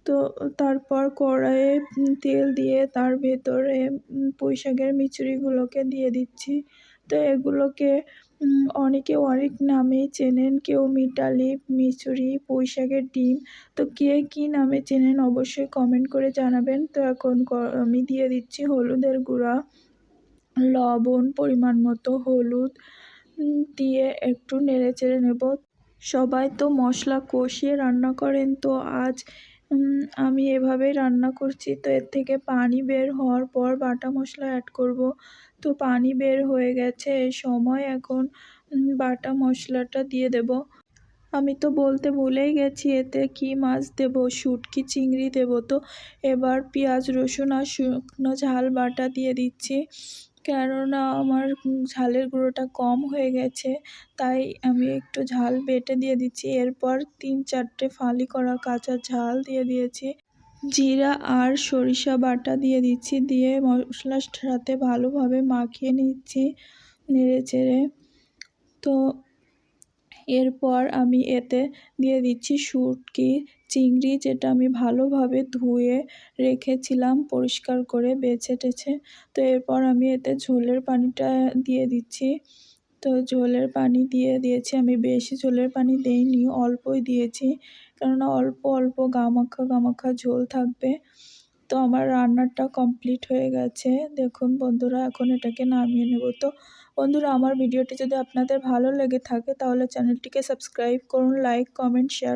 তো তারপর কড়াইয়ে তেল দিয়ে তার ভেতরে পুঁইশাকের মিচুড়িগুলোকে দিয়ে দিচ্ছি। তো এগুলোকে অনেকে অনেক নামেই চেনেন, কেউ মিতালি, মিচুড়ি, পুঁইশাকের ডিম। তো কে কী নামে চেনেন অবশ্যই কমেন্ট করে জানাবেন। তো এখন আমি দিয়ে দিচ্ছি হলুদের গুঁড়া, লবণ, পরিমাণ মতো হলুদ দিয়ে একটু নেড়েচেড়ে নেব। সবাই তো মশলা কষিয়ে রান্না করেন, তো আজ আমি এভাবেই রান্না করছি। তো এর থেকে পানি বের হওয়ার পর বাটা মশলা অ্যাড করব। তো পানি বের হয়ে গেছে, এই সময় এখন বাটা মশলাটা দিয়ে দেব। আমি তো বলতে ভুলেই গেছি এতে কী মাছ দেব, শুঁটকি চিংড়ি দেব। তো এবার পেঁয়াজ, রসুন আর শুকনো ঝাল বাটা দিয়ে দিচ্ছি, কেননা আমার ঝালের গুঁড়োটা কম হয়ে গেছে, তাই আমি একটু ঝাল বেটে দিয়ে দিচ্ছি। এরপর 3-4টে ফালি করা কাঁচা ঝাল দিয়ে দিয়েছি, জিরা আর সরিষা বাটা দিয়ে দিচ্ছি, দিয়ে মশলার সাথে ভালোভাবে মাখিয়ে নিচ্ছি নেড়েচেড়ে। তো এরপর আমি এতে দিয়ে দিচ্ছি শুঁটকি চিংড়ি, যেটা আমি ভালোভাবে ধুয়ে রেখেছিলাম পরিষ্কার করে বেছে টেছে। তো এরপর আমি এতে ঝোলের পানিটা দিয়ে দিচ্ছি। তো ঝোলের পানি দিয়ে দিয়েছি, আমি বেশি ঝোলের পানি দেইনি, অল্পই দিয়েছি, কেননা অল্প অল্প গামাখা গামাখা ঝোল থাকবে। তো আমার রান্নাটা কমপ্লিট হয়ে গেছে দেখুন বন্ধুরা, এখন এটাকে নামিয়ে নেব। তো বন্ধুরা, আমার ভিডিওটি যদি আপনাদের ভালো লেগে থাকে তাহলে চ্যানেলটিকে সাবস্ক্রাইব করুন, লাইক, কমেন্ট, শেয়ার